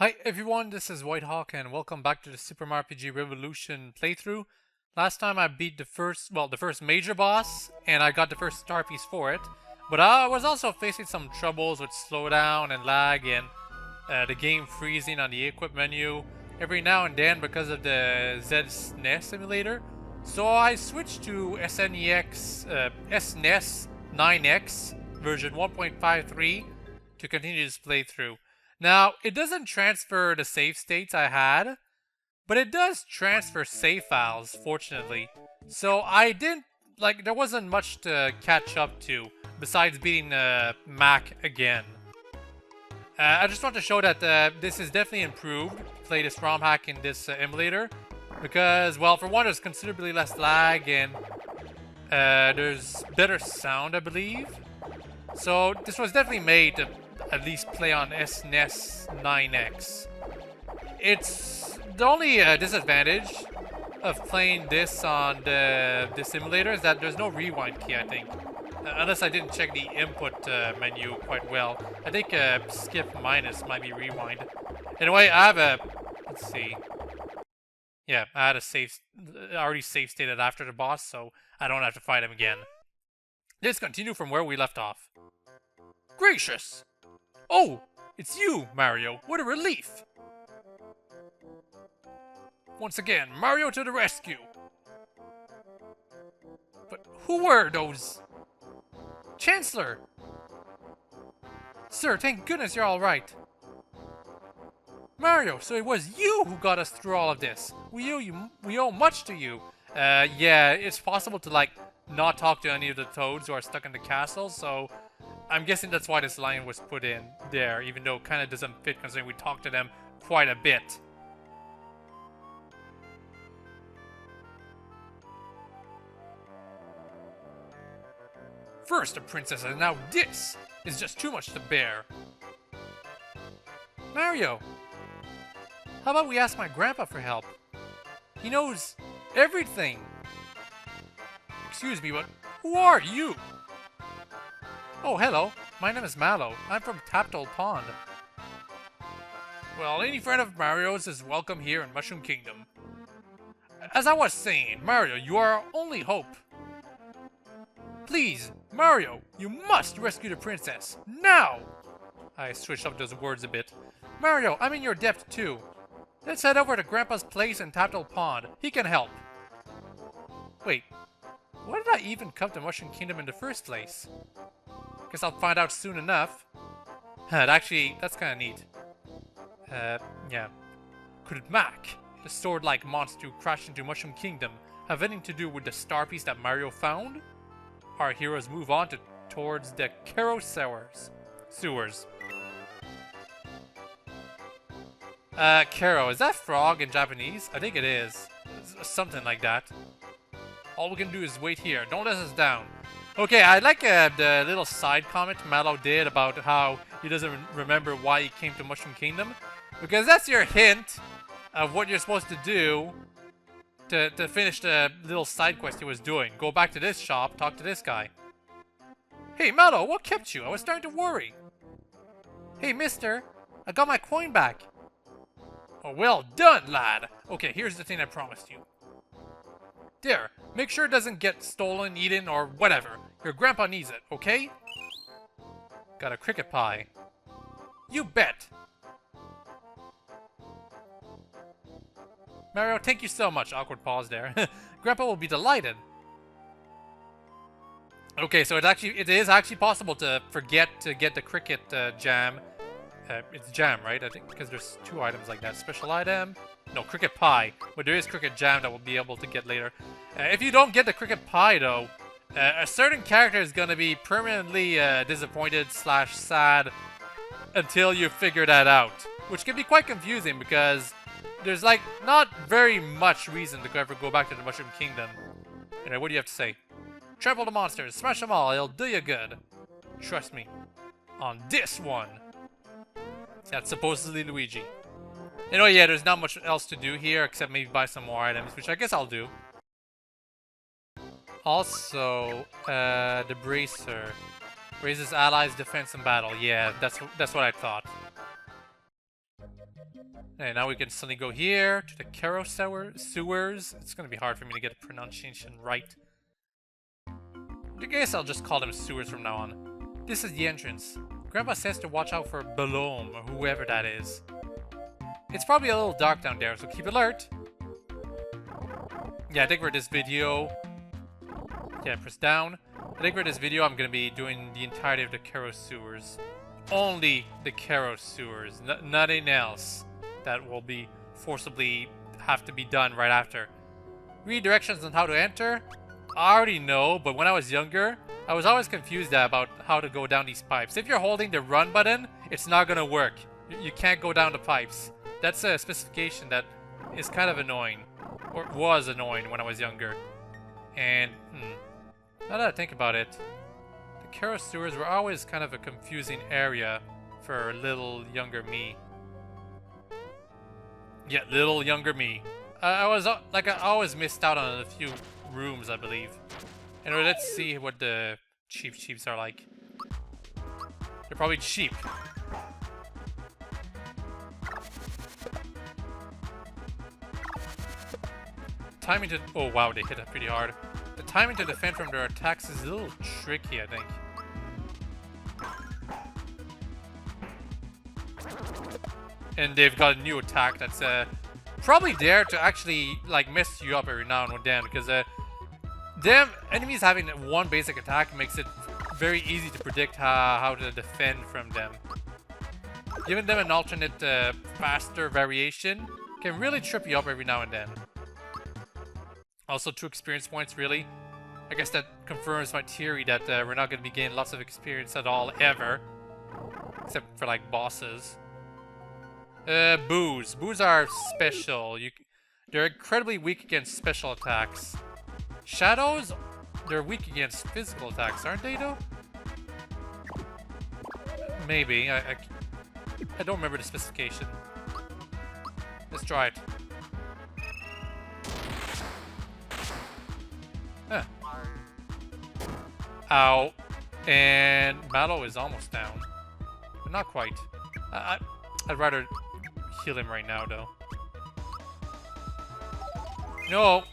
Hi everyone, this is Whitehawk and welcome back to the Super Mario RPG Revolution playthrough. Last time I beat the first major boss, and I got the first star piece for it. But I was also facing some troubles with slowdown and lag and the game freezing on the equip menu every now and then because of the SNES emulator. So I switched to SNES 9X version 1.53 to continue this playthrough. Now, it doesn't transfer the save states I had, but it does transfer save files, fortunately. So I didn't, there wasn't much to catch up to, besides beating Mac again. I just want to show that this is definitely improved, play this ROM hack in this emulator, because, well, for one, there's considerably less lag, and there's better sound, I believe. So this was definitely made to at least play on SNES 9X. It's the only disadvantage of playing this on this emulator is that there's no rewind key, I think. Unless I didn't check the input menu quite well. I think skip minus might be rewind. Anyway, I have a... let's see. Yeah, I had a save... already save stated after the boss, so I don't have to fight him again. Let's continue from where we left off. Gracious! Oh! It's you, Mario! What a relief! Once again, Mario to the rescue! But who were those... Chancellor! Sir, thank goodness you're alright. Mario, so it was you who got us through all of this. We owe much to you. Yeah, it's possible to, not talk to any of the toads who are stuck in the castle, so I'm guessing that's why this line was put in there, even though it kind of doesn't fit considering we talked to them quite a bit. First a princess and now this is just too much to bear. Mario, how about we ask my grandpa for help? He knows everything. Excuse me, but who are you? Oh, hello. My name is Mallow. I'm from Taptole Pond. Well, any friend of Mario's is welcome here in Mushroom Kingdom. As I was saying, Mario, you are our only hope. Please, Mario, you must rescue the princess. Now! I switched up those words a bit. Mario, I'm in your debt too. Let's head over to Grandpa's place in Taptole Pond. He can help. Wait, why did I even come to Mushroom Kingdom in the first place? Guess I'll find out soon enough. Actually, that's kind of neat. Yeah. Could Mac, the sword-like monster who crashed into Mushroom Kingdom, have anything to do with the star piece that Mario found? Our heroes move on towards the Kero sewers. Kero, is that frog in Japanese? I think it is. Something like that. All we can do is wait here. Don't let us down. Okay, I like the little side comment Mallow did about how he doesn't remember why he came to Mushroom Kingdom. Because that's your hint of what you're supposed to do to finish the little side quest he was doing. Go back to this shop, talk to this guy. Hey, Mallow, what kept you? I was starting to worry. Hey, mister, I got my coin back. Oh, well done, lad. Okay, here's the thing I promised you. There, make sure it doesn't get stolen, eaten, or whatever. Your grandpa needs it, okay? Got a cricket pie. You bet! Mario, thank you so much. Awkward pause there. Grandpa will be delighted. Okay, so it is actually possible to forget to get the cricket jam. It's jam, right? I think because there's two items like that. Special item. No, cricket pie. But there is cricket jam that we'll be able to get later. If you don't get the cricket pie, though, a certain character is going to be permanently disappointed / sad until you figure that out. Which can be quite confusing because there's, not very much reason to ever go back to the Mushroom Kingdom. Anyway, what do you have to say? Trample the monsters. Smash them all. It'll do you good. Trust me. On this one. That's supposedly Luigi. Anyway, yeah, there's not much else to do here except maybe buy some more items, which I guess I'll do. Also, the bracer raises allies' defense in battle. Yeah, that's what I thought. And now we can suddenly go here to the kero sewers. It's gonna be hard for me to get the pronunciation right. I guess I'll just call them sewers from now on. This is the entrance. Grandpa says to watch out for Belome, or whoever that is. It's probably a little dark down there, so keep alert. Yeah, I think for this video... Yeah, press down. I think for this video I'm gonna be doing the entirety of the kero sewers. Only the kero sewers, nothing else that will be forcibly have to be done right after. Read directions on how to enter. I already know, but when I was younger, I was always confused about how to go down these pipes. If you're holding the run button, it's not gonna work. You can't go down the pipes. That's a specification that is kind of annoying, or was annoying when I was younger. And now that I think about it, the kero sewers were always kind of a confusing area for little younger me. Yeah, little younger me. I was like, I always missed out on a few rooms, I believe. Anyway, let's see what the chiefs are like. They're probably cheap. Timing to... Oh wow, they hit it pretty hard. The timing to defend from their attacks is a little tricky, I think. And they've got a new attack that's probably there to actually like mess you up every now and then, because them enemies having one basic attack makes it very easy to predict how to defend from them. Giving them an alternate faster variation can really trip you up every now and then. Also 2 experience points, really. I guess that confirms my theory that we're not going to be gaining lots of experience at all, ever. Except for, like, bosses. Boos. Boos are special. They're incredibly weak against special attacks. Shadows, they're weak against physical attacks, aren't they, though? Maybe. I don't remember the specification. Let's try it. Huh. Ow. And Mallow is almost down. But not quite. I'd rather heal him right now, though. No.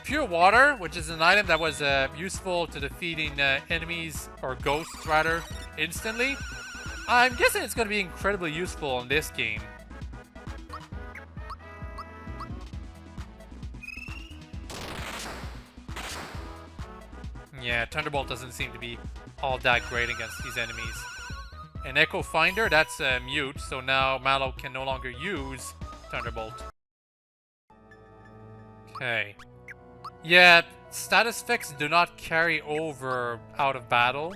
Pure water, which is an item that was useful to defeating enemies, or ghosts, rather, instantly. I'm guessing it's going to be incredibly useful in this game. Yeah, Thunderbolt doesn't seem to be all that great against these enemies. And Echo Finder, that's mute, so now Mallow can no longer use Thunderbolt. Okay. Yeah, status effects do not carry over out of battle,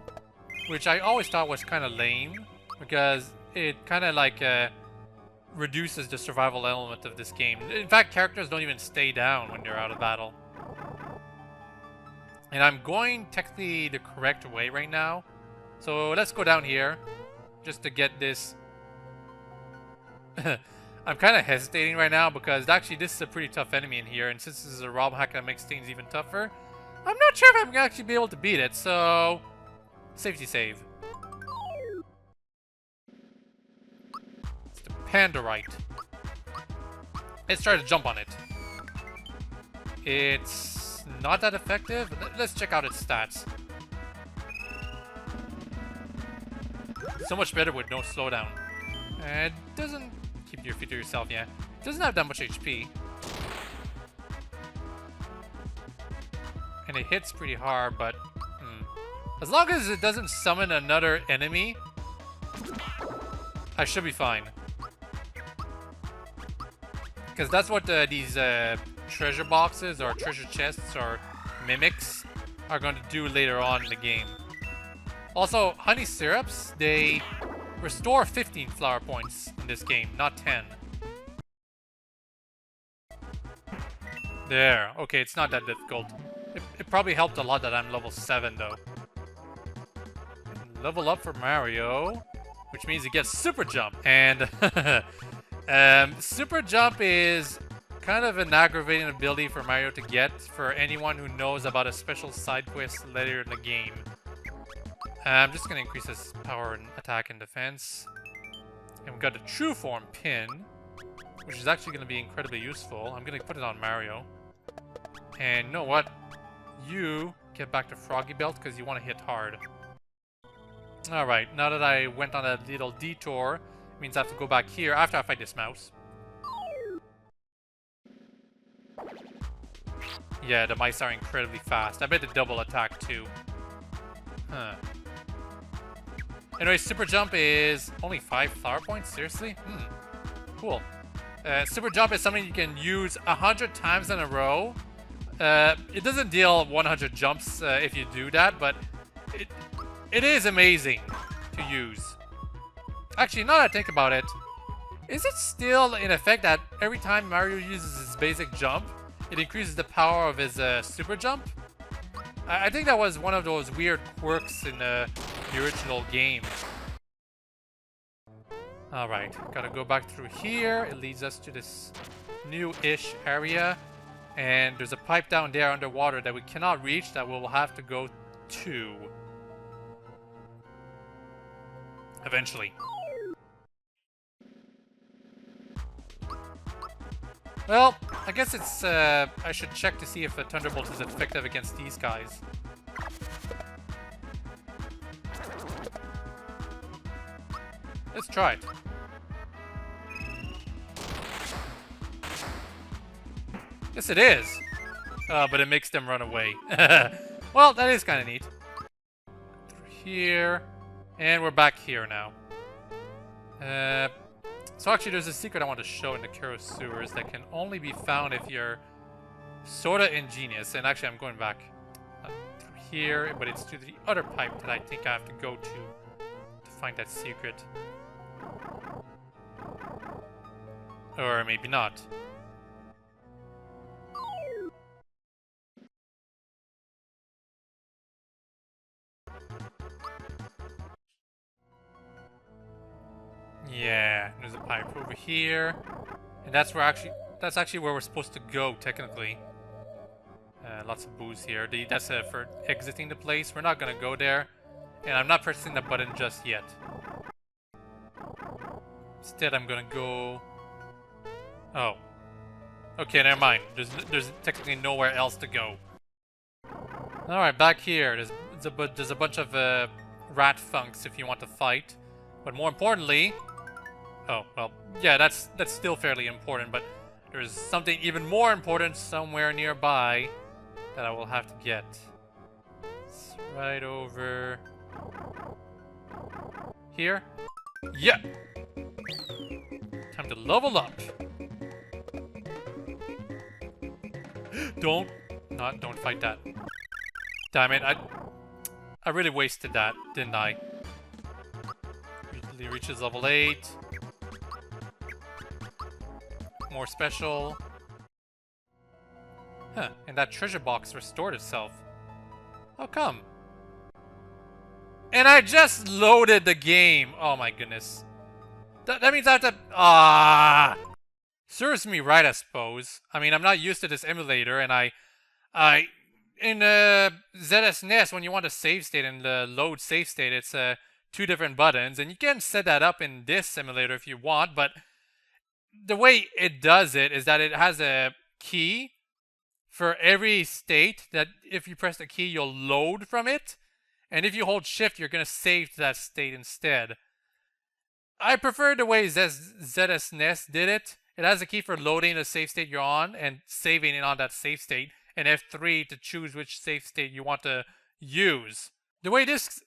which I always thought was kind of lame, because it kind of like reduces the survival element of this game. In fact, characters don't even stay down when they're out of battle. And I'm going technically the correct way right now. So let's go down here just to get this. I'm kind of hesitating right now because actually this is a pretty tough enemy in here. And since this is a ROM hack that makes things even tougher, I'm not sure if I'm going to actually be able to beat it. So, safety save. It's the Pandorite. Let's try to jump on it. It's not that effective. Let's check out its stats. So much better with no slowdown. It doesn't keep your feet to yourself, yeah. It doesn't have that much HP. And it hits pretty hard, but as long as it doesn't summon another enemy, I should be fine. Because that's what these treasure boxes or treasure chests or mimics are going to do later on in the game. Also, honey syrups, they restore 15 flower points in this game, not 10. There. Okay, it's not that difficult. It probably helped a lot that I'm level 7, though. Level up for Mario, which means he gets Super Jump. And Super Jump is kind of an aggravating ability for Mario to get for anyone who knows about a special side quest later in the game. I'm just going to increase his power and attack and defense. And we've got the True Form pin, which is actually going to be incredibly useful. I'm going to put it on Mario. And you know what? You get back to Froggy Belt because you want to hit hard. Alright, now that I went on a little detour, it means I have to go back here after I fight this mouse. Yeah, the mice are incredibly fast. I bet the double attack too. Huh. Anyway, Super Jump is only 5 flower points? Seriously? Cool. Super Jump is something you can use 100 times in a row. It doesn't deal 100 jumps if you do that, but it is amazing to use. Actually, now that I think about it, is it still in effect that every time Mario uses his basic jump, it increases the power of his super jump? I think that was one of those weird quirks in the original game. Alright, gotta go back through here. It leads us to this new-ish area. And there's a pipe down there underwater that we cannot reach that we'll have to go to. Eventually. Well, I guess it's, I should check to see if a Thunderbolt is effective against these guys. Let's try it. Yes, it is. But it makes them run away. Well, that is kind of neat. Through here. And we're back here now. So actually, there's a secret I want to show in the Kero sewers that can only be found if you're sorta ingenious. And actually, I'm going back through here, but it's to the other pipe that I think I have to go to find that secret. Or maybe not. Yeah, there's a pipe over here. And that's actually where we're supposed to go, technically. Lots of booze here. That's for exiting the place. We're not gonna go there. And I'm not pressing the button just yet. Instead, I'm gonna go... Oh. Okay, never mind. There's technically nowhere else to go. Alright, back here. There's a bunch of rat funks if you want to fight. But more importantly... Oh, well, yeah, that's still fairly important, but there's something even more important somewhere nearby that I will have to get. It's right over... here? Yeah! Time to level up! Don't fight that. Damn it, I really wasted that, didn't I? Usually reaches level 8. More special. Huh, and that treasure box restored itself. How come? And I just loaded the game! Oh my goodness. That means I have to... Serves me right, I suppose. I mean, I'm not used to this emulator, and in ZSNES, when you want to save state and load save state, it's 2 different buttons, and you can set that up in this simulator if you want, but the way it does it is that it has a key for every state that if you press the key, you'll load from it, and if you hold shift, you're going to save to that state instead. I prefer the way ZSNES did it. It has a key for loading the save state you're on and saving it on that save state, and F3 to choose which save state you want to use. The way this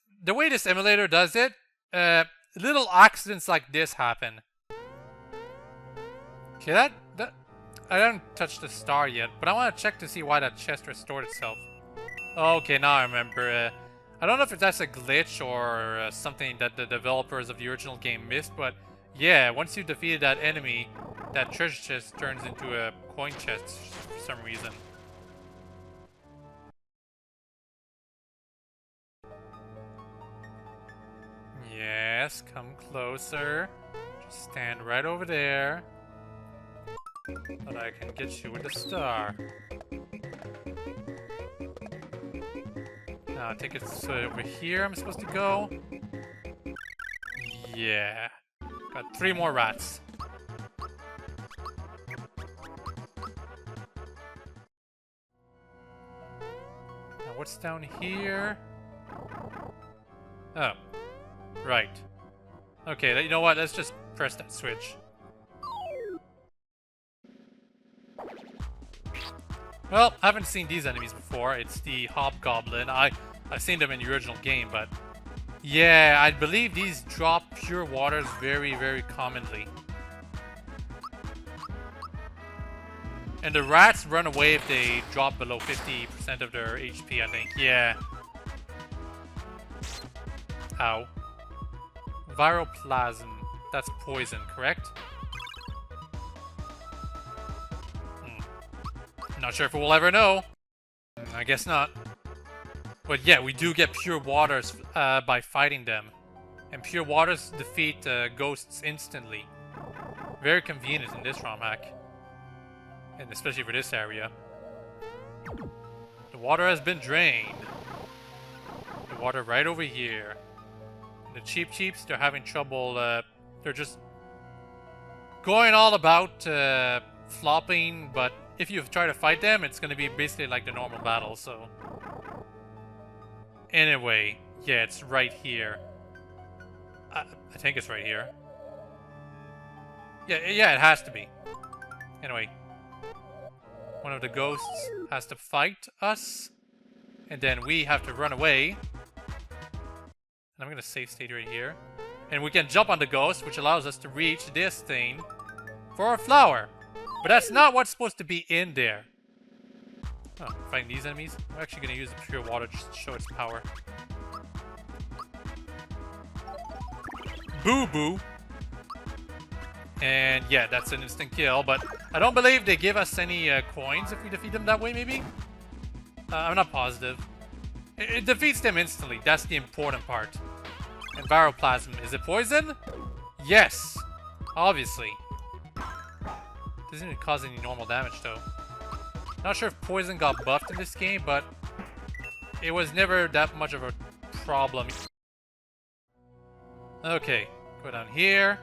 emulator does it, little accidents like this happen. Okay, that I haven't touched the star yet, but I want to check to see why that chest restored itself. Okay, now I remember. I don't know if that's a glitch or something that the developers of the original game missed, but yeah, once you defeated that enemy, that treasure chest turns into a coin chest for some reason. Yes, come closer. Just stand right over there. But I can get you with the star. Now I think it's over here I'm supposed to go. Yeah. Got 3 more rats. Now what's down here? Oh. Right. Okay, you know what? Let's just press that switch. Well, I haven't seen these enemies before. It's the Hobgoblin. I've seen them in the original game, but yeah, I believe these drop pure waters very, very commonly. And the rats run away if they drop below 50% of their HP, I think. Yeah. Ow. Viroplasm. That's poison, correct? Not sure if we'll ever know. I guess not. But yeah, we do get pure waters by fighting them. And pure waters defeat ghosts instantly. Very convenient in this ROM hack. And especially for this area. The water has been drained. The water right over here. And the Cheep Cheeps, they're having trouble. They're just going all about flopping, but if you try to fight them, it's going to be basically like the normal battle, so... Anyway, yeah, it's right here. I think it's right here. Yeah, it has to be. Anyway. One of the ghosts has to fight us. And then we have to run away. And I'm going to save state right here. And we can jump on the ghost, which allows us to reach this thing for a flower. But that's not what's supposed to be in there. Oh, fighting these enemies? I'm actually going to use the pure water just to show its power. Boo-boo. And yeah, that's an instant kill, but I don't believe they give us any coins if we defeat them that way, maybe? I'm not positive. It defeats them instantly, that's the important part. And Viroplasm, is it poison? Yes! Obviously. Doesn't even cause any normal damage, though. Not sure if poison got buffed in this game, but it was never that much of a problem. Okay, go down here.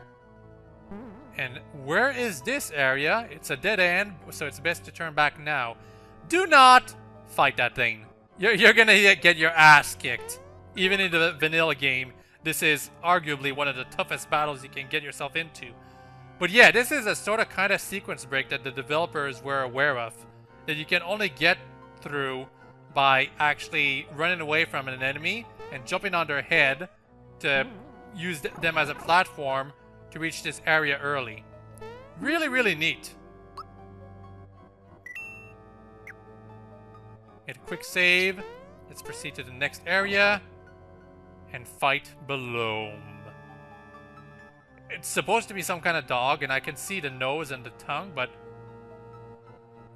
And where is this area? It's a dead end, so it's best to turn back now. Do not fight that thing. You're gonna get your ass kicked. Even in the vanilla game, this is arguably one of the toughest battles you can get yourself into. But yeah, this is a sort of kind of sequence break that the developers were aware of. That you can only get through by actually running away from an enemy and jumping on their head to use them as a platform to reach this area early. Really, really neat. Get a quick save. Let's proceed to the next area and fight Belome. It's supposed to be some kind of dog, and I can see the nose and the tongue, but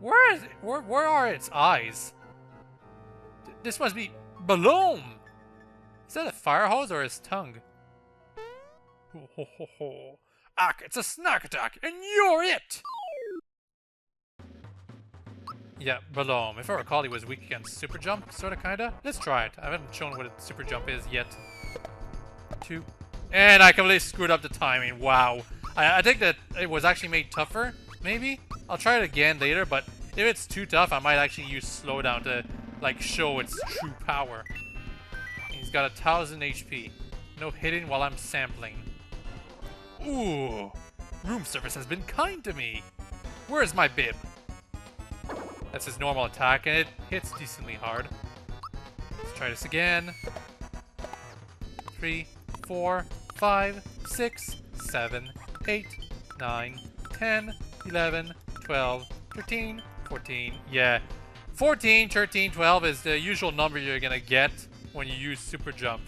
where are its eyes? This must be Belome. Is that a fire hose or his tongue? Ho ho ho ho. Ack, it's a snack attack, and you're it! Yeah, Belome. If I recall, he was weak against super jump, sorta kinda. Let's try it. I haven't shown what a super jump is yet. 2. And I completely screwed up the timing. Wow. I think that it was actually made tougher, maybe? I'll try it again later, but if it's too tough, I might actually use slowdown to, like, show its true power. He's got 1000 HP. No hitting while I'm sampling. Ooh. Room service has been kind to me. Where's my bib? That's his normal attack, and it hits decently hard. Let's try this again. 3, 4, 5, 6, 7, 8, 9, 10, 11, 12, 13, 14. Yeah. 14, 13, 12 is the usual number you're gonna get when you use super jump.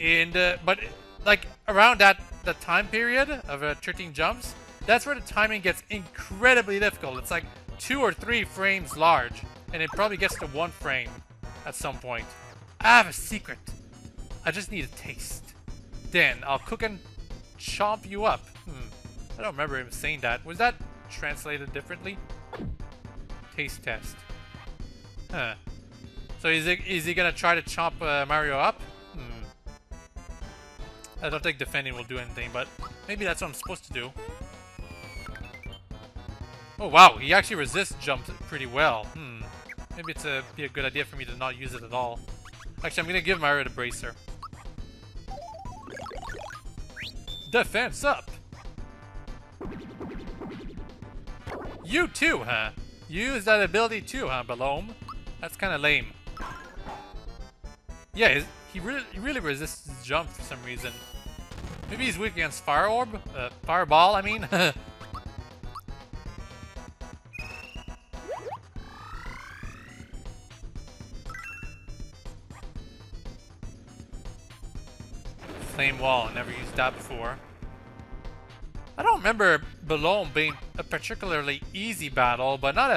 And but like around the time period of 13 jumps, that's where the timing gets incredibly difficult. It's like 2 or 3 frames large, and it probably gets to 1 frame at some point. I have a secret. I just need a taste. Then I'll cook and chomp you up. I don't remember him saying that. Was that translated differently? Taste test. Huh. So is he gonna try to chomp Mario up? I don't think defending will do anything, but Maybe that's what I'm supposed to do. Oh wow, he actually resists jumps pretty well. Maybe it's be a good idea for me to not use it at all. Actually, I'm gonna give Mario the bracer. Defense up! You too, huh? You use that ability too, huh, Belome? That's kinda lame. Yeah, he really resists jump for some reason. Maybe he's weak against Fire Orb? Fireball, I mean? Flame Wall, I never used that before. I don't remember Belome being a particularly easy battle, but not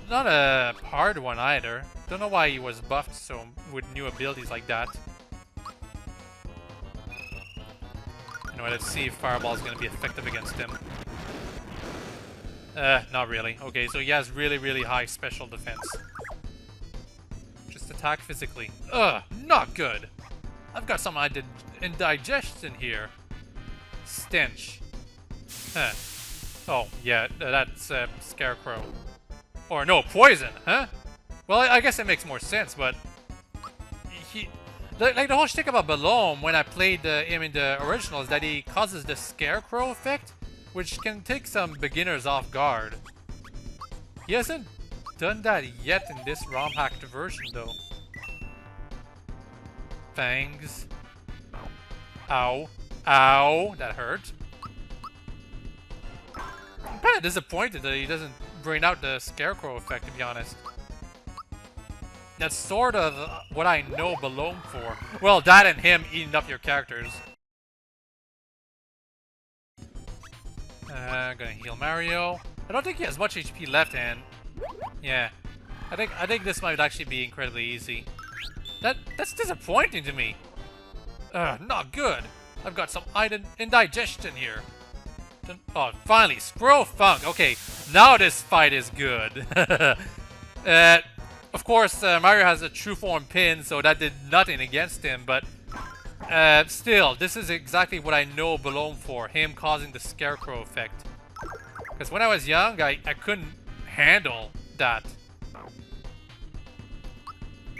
a hard one either. Don't know why he was buffed so with new abilities like that. Anyway, let's see if Fireball is going to be effective against him. Not really. Okay, so he has really high special defense. Just attack physically. Not good. I've got some indigestion here. Stench. Huh. Oh, yeah, that's Scarecrow. Or no, poison, huh? Well, I guess it makes more sense, but like the whole shtick about Belome when I played him in the original is that he causes the Scarecrow effect, which can take some beginners off guard. He hasn't done that yet in this ROM-hacked version, though. Fangs. Ow. Ow. That hurt. I'm kind of disappointed that he doesn't bring out the Scarecrow effect, to be honest. That's sort of what I know Belome for. Well, that and him eating up your characters. Gonna heal Mario. I don't think he has much HP left, and yeah, I think this might actually be incredibly easy. That's disappointing to me. Not good. I've got some indigestion here. Oh, finally, Scroll Funk. Okay, now this fight is good. Of course, Mario has a true form pin, so that did nothing against him, but still, this is exactly what I know Belome for, him causing the Scarecrow effect. Because when I was young, I couldn't handle that.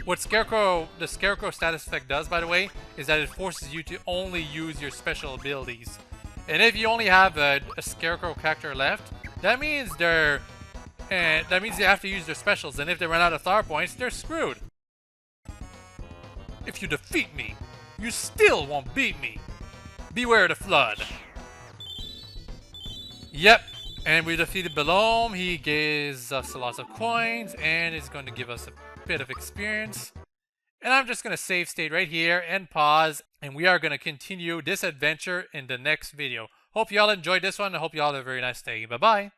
What the Scarecrow status effect does, by the way, is that it forces you to only use your special abilities. And if you only have a Scarecrow character left, that means they have to use their specials, and if they run out of star points, they're screwed. If you defeat me, you still won't beat me. Beware the flood. Yep, and we defeated Belome. He gives us lots of coins, and is going to give us a bit of experience. And I'm just going to save state right here and pause, and we are going to continue this adventure in the next video. Hope you all enjoyed this one. I hope you all have a very nice day. Bye-bye.